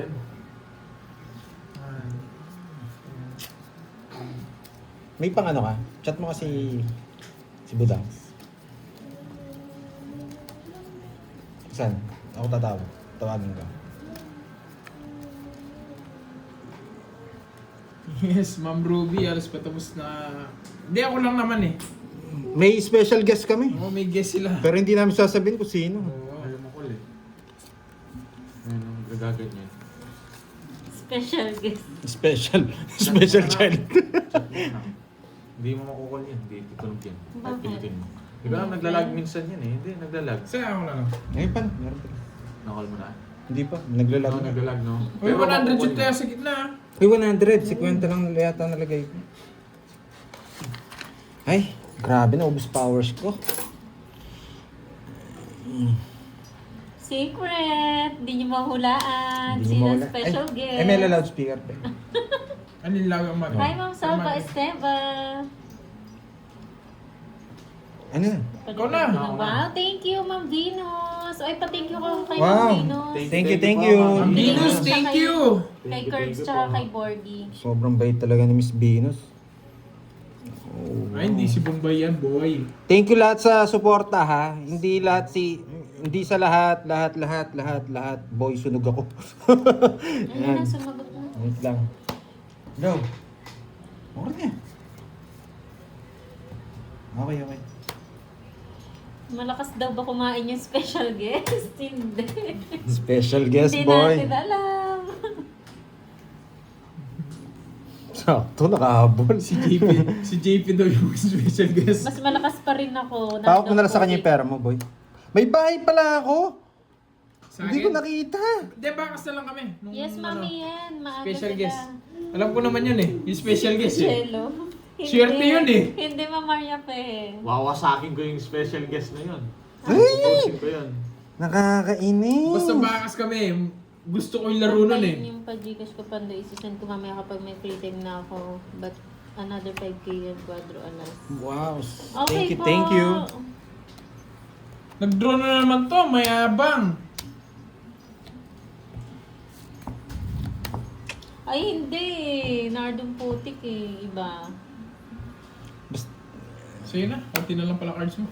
din. May pang ano ka? Chat mo kasi si Budang. Saan? Ako tatawag. Tawagin ka. Yes, Ma'am Ruby, alas patapos na... Hindi, ako lang naman eh. May special guest kami. Oo, may guest sila. Pero hindi namin sasabihin kung sino. Oo. Alam mo ko eh. Ayun, nagaganyan. Special guest. Special child. Hindi mo makukul yan, hindi tutunog yan. Bakit? Pilitin mo. Di ba naglalag minsan yan eh? Hindi, naglalag. Saan ako na lang? Ngayon pa. Meron pa. Nakal mo na? Hindi pa. Naglalag No, na. naglalag no? Uy, 100 makukul shoot mo. kaya sa gitna. Uy, 100. 50 lang yata nalagay ko. Ay, grabe na. Ubus powers ko. Secret! Hindi niyo mahulaan. Hindi Sino mo mawala. special guest? Ay, may loudspeaker pa. Ano yung lawang mata? Hi, Ma'am Salva Esteban. Ano na? Ikaw na. Wow, thank you, Ma'am Venus. Ay, pa-thank you ko kay Wow. Ma'am Venus. Thank you. Ma'am Venus, Tsaka thank kay- you. Kay Thank you, Curbs thank you tsaka po. kay Bordy. Sobrang bait talaga ni Miss Venus. Oh. Ay, hindi si Bombay yan, boy. Thank you lahat sa suporta ha. Hindi sa lahat. Boy, sunog ako. Ayun na, sumagot na. Wait lang. Go. Okay na. Okay. Malakas daw ba kumain yung special guest? Hindi. Special guest, Hindi boy. natin alam. Sakto, nakahabol. Si JP daw yung special guest. Mas malakas pa rin ako. Tawag mo na lang sa kanya yung pera mo, boy. May bahay pala ako. Sa Hindi ko akin? nakita. Hindi, bakas na lang kami. Nung, Yes, ano, mami yan. Maaga Special sila. guest. Alam ko naman yun eh. Yung special guest eh. Cello. Swerte yun eh. Hindi, Ma'am Maria Pe. Wawasakin ko yung special guest na yun. Ay! Pupusin ko yun. Nakakainis. Basta bakas kami. Gusto ko yung laro nun eh. Yung pa-Gcash ko pando, isisend ko mamaya kapag may free time na ako. But another 5K yan, Quadro alas. Wow. Okay Thank you. Nag-draw na naman to, mayabang. Ay, hindi. Nardong putik eh. Iba. Sige na, pati na lang pala cards mo.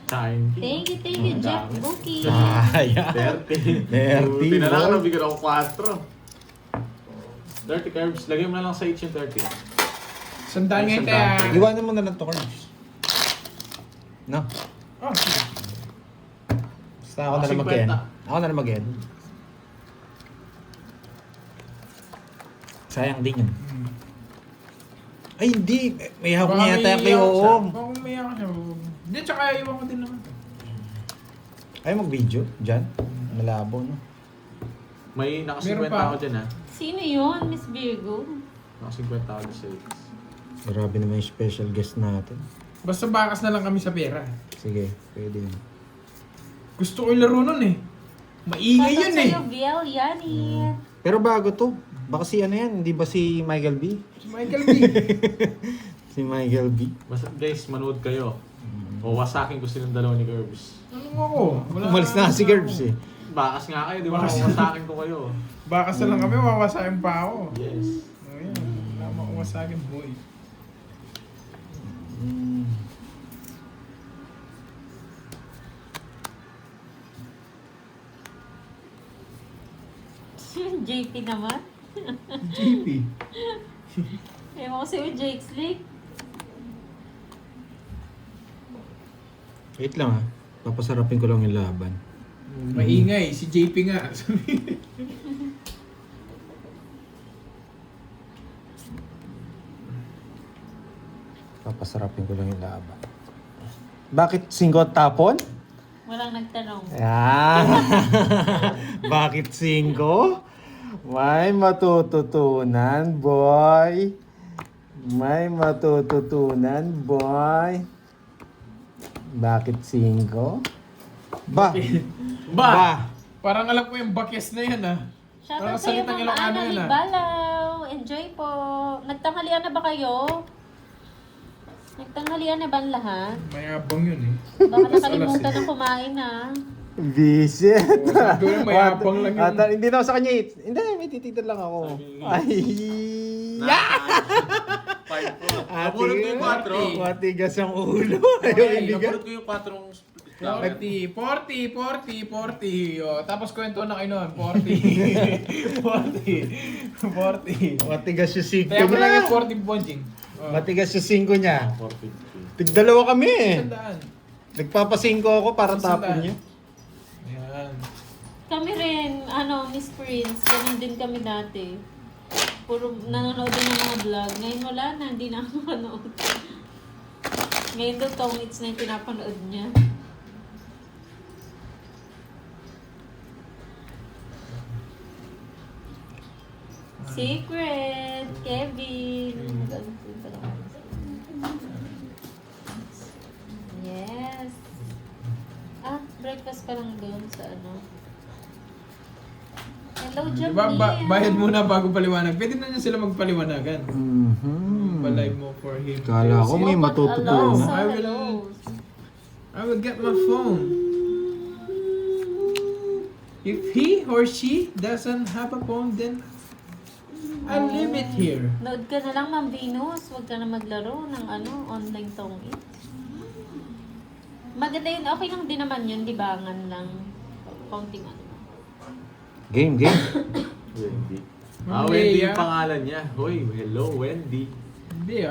Thank you, Jeff Bookie. Ayan. 30. 30, Buti na lang, boy. nabigyan ako 4. 30 curves. Lagay mo na lang sa each yung 30. Sandaan ngayon Sandaan. kaya. Iwanan mo na lang to, Carlos. No? Oh, sige. Basta ako na lang 50. mag-end. Ako na lang mag-end. Sayang din yun. Ay, hindi. May hawak niya yata yung kayo. Oo. Baka umiyak siya. Hindi, tsaka iwan ko din naman. Ay, mag-video. Diyan. Malabo, no? May naka 50 Meron pa. ako dyan ha. Sino yun, Miss Virgo? Naka 50 ako sa Grabe naman yung special guest natin. Basta bakas na lang kami sa pera. Sige, pwede yun. Gusto ko yung laro nun eh. Maingay yun eh. Sa'yo, Biel, Yanni. Pero bago to. Baka si ano yan, hindi ba si Michael B? Si Michael B. Si Michael B. Basta guys, manood kayo. Wawasakin ko silang dalawa ni Curbs. Ano ako? Umalis na si Gerbs eh. Bakas nga kayo, di ba? Bakas. Wawasakin ko kayo. Bakas na lang kami, wawasakin pa ako. Yes. O yan, wala makuwasakin, boy. JP naman. JP. Ewan ko sa'yo, Jake Slick. Wait lang ha. Papasarapin ko lang yung laban. Maingay, si JP nga. Papasarapin ko lang yung laban. Bakit singko tapon? Walang nagtanong. Ah, bakit singko? May matututunan, boy. May matututunan, boy. Bakit singko? Ba? Ba? Parang alam ko yung bakes na yan ah. Shoutout Parang sa'yo, salitang Ma'am Ilocano Ana yun, ah. Libalaw. Enjoy po. Nagtanghalian na ba kayo? Nagtanghalian na ba ang lahat? Mayabang yun eh. Baka nakalimutan na kumain ah. Visit. Sabi ko lang, mayabang lang yun. Hindi na ako sa kanya eh. Hindi, may tititan lang ako. Ay! Five po. Ate, Napulot ko yung 4. matigas ang ulo. Okay, Ayaw ibigan. Napulot ko yung 4 40. Oh, tapos kwento na kayo nun. 40. 40. Matigas yung 5 Kaya mo lang yung niya. 40 bonjing. Oh. Matigas yung 5 niya. 450. Tigdalawa kami eh. Sandaan. Nagpapasingko ako para Sandaan. tapon niya. Ayan. Kami rin, Miss Prince, ganun din kami dati. Puro nanonood din ng mga vlog. Ngayon wala na, hindi na ako manood. Ngayon daw tongits na yung pinapanood niya. Secret! Kevin! Yes! Breakfast pa lang doon sa Hello, Jamil! Diba, bayad muna bago paliwanag. Pwede na niya sila magpaliwanagan. Pa-live mo for him. Kala ko may matututunan. I will- I will get my phone. If he or she doesn't have a phone, then I'll leave it here. Nood ka na lang, Ma'am Venus. Huwag ka na maglaro ng online tongit. Maganda yun. Okay lang din naman yun. Libangan lang. Counting Game. Wendy. Wendy yung pangalan niya. Hoy, hello, Wendy. Hindi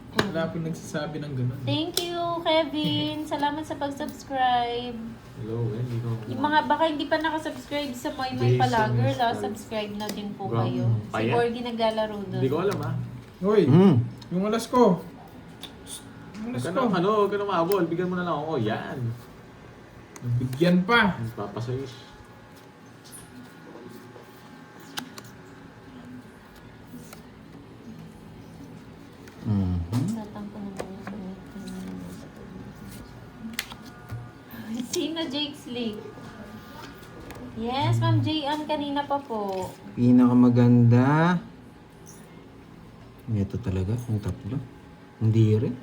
Wala po nagsasabi ng ganun. Thank you, Kevin. Salamat sa pag-subscribe. Hello, Wendy. Yung mga baka hindi pa nakasubscribe sa Moy Palagers, subscribe na din po kayo. Si Payat? Borgie naglalaro doon. Hindi ko alam Hoy, yung alas ko. Yung alas ko. Huwag ka na maabol. Bigyan mo na lang ako. Yan. Bigyan pa. Papasayos. Satampo naman yung Sino, Jake's League? Yes, Ma'am J.Ann, kanina pa po. Pinakamaganda. Ito talaga, ang tatlo. Hindi rin.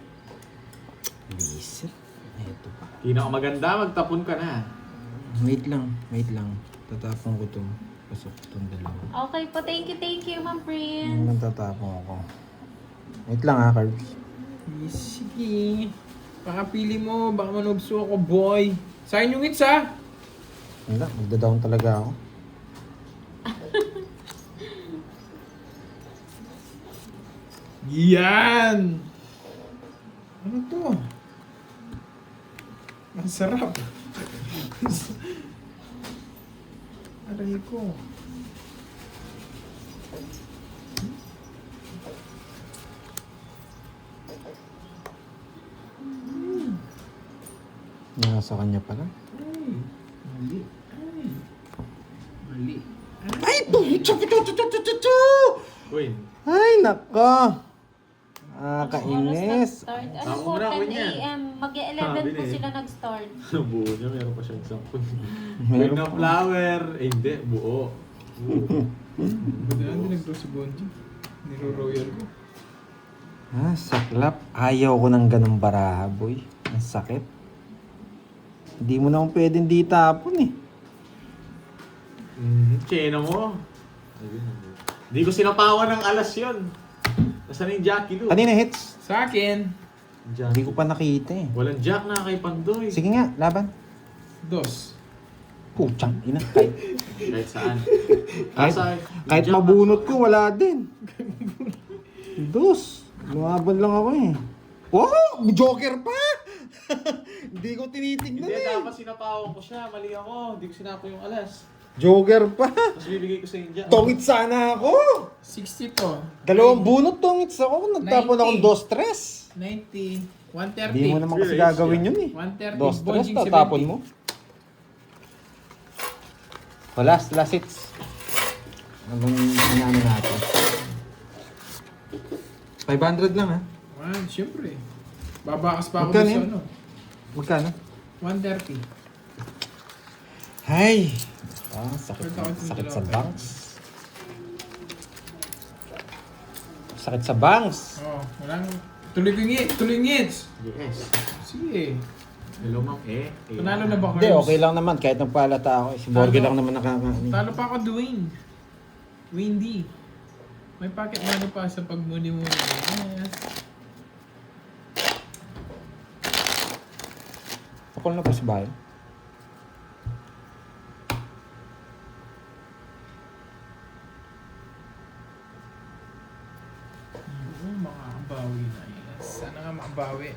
Visit. Ito pa. Pinakamaganda, magtapon ka na. Wait lang. Tatapon ko itong pasok itong dalawa. Okay po, thank you, Ma'am Prince. Tatapon ako. Wait lang ha, Carbs. Sige. Pakapili mo. Baka manubso ako, boy. Sign yung hits, Wala, magda-down talaga ako. Yan! Ano to? Ang sarap. Aray ko. Nasa kanya pala. Ay, mali. Mali. Ay, Uy, Ay, nako. Kainis. Start. Ano Tama po, mo na, 10 Queen, yan. a.m. Mag-11 Sabi po na eh. sila nag-start. buo niya. Meron pa siyang isang Meron Wait na pa. flower. Hindi, buo. Ba't na hindi nag-draw si Bonji? Niro-royal ko. Saklap. Ayaw ko ng ganong baraha, boy. Ang sakit. Hindi mo na akong pwedeng di tapon eh. Chena mo. Hindi ko sinapawan ng alas yun. Nasaan na yung Jackie do? Kanina hits. Sa akin, Hindi ko pa nakita eh. Walang Jack na kay Pandoy. Sige nga, laban. 2. Puchang ina. Kahit, Kahit saan. kahit mabunot ko, wala din. Dos. Lumaban lang ako eh. Wow! Joker pa! Hindi ko tinitignan Hindi, eh. dapat sinapawan ko siya. Mali ako. Hindi ko sinapo yung alas. Joker pa! Tapos bibigay ko sa inyo Jack. Tongit sana ako! 60 to. Dalawang bunot tongits ako. Nagtapon 90. akong 2-3. 90. 130. Hindi mo naman kasi gagawin yun eh. 130. 2-3, Bonjing tatapon 70. mo. Wala, last hits. Anong inano natin? 500 lang ha. Siyempre. Babakas pa ako Magkano doon sa yun? ano. Magkano? 130. Ay! Sakit, Sakit sakit sa sa bangs. Sakit sa bangs. Oh, walang... Tuloy ko ngit. Tuloy ngits. Yes. Sige. Hello, ma'am. Panalo na ba, Hindi, Herbs? okay lang naman. Kahit nagpalata ako. Si Borgie lang naman Talo pa ako, Dwayne. Windy. May pocket money pa sa pagmuni-muni. Yes. Ako na po sa bahay. Oo, makakabawi na. Yes. Sana nga makabawi.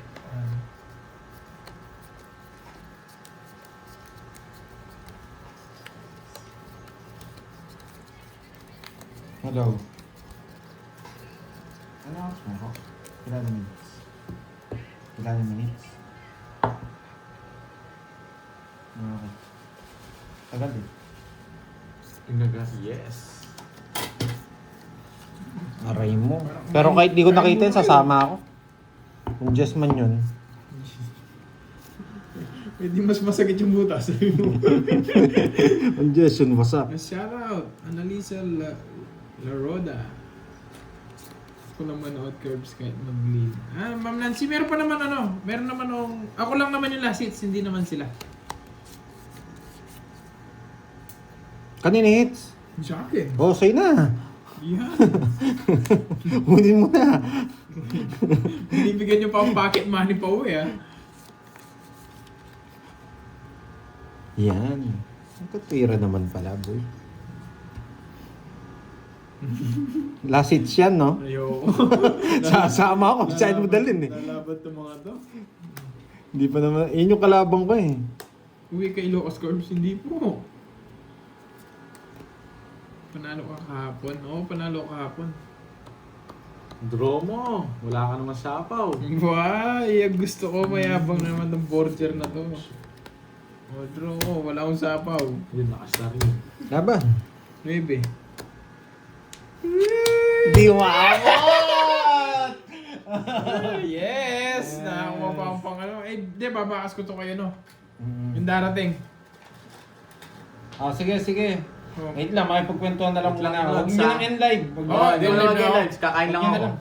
Hello. Ano oras mo ako? Ilan minutes? Ilan minutes? Okay. Tagal eh. Inaga. Yes. Aray mo. Pero kahit di ko nakita yun, sasama ako. Kung just man yun. Hindi mas masakit yung butas. Kung just yun, what's up? Shout out, Annalisa Laroda. Ako lang manood curbs kahit mag-lead. Ma'am Nancy, meron pa naman meron naman ako lang naman yung last hits, hindi naman sila. Kanina hits? Sa akin. Oh, sa'yo na. Yan. Hunin mo na. Binibigyan nyo pa ang pocket money pa uwi Yan. Ang katwira naman pala, boy. Last hits yan, no? Ayoko. Sasama ako. Saan mo dalhin eh. Lalaban itong mga to. Hindi pa naman. Yun yung kalabang ko eh. Uwi kay Ilocos Curbs, hindi po. Panalo ka kahapon. Oo, panalo ka kahapon. Draw mo. Wala ka naman sapaw. Why? Gusto ko mayabang naman ng border na to. O, draw ko. Wala akong sapaw. Yun, nakastar yun. Laban. 9. Di maabot! Yes! Nakakuha pa akong pangalo. Di, babakas ko to kayo, no? Yung darating. Sige, sige. Oh. Wait lang, makipagkwentuhan na lang Wait lang, muna ako. Huwag sa- nyo nang end live. Oh, Hindi mo naman live. Kakain lang Huwag nyo na ako. lang.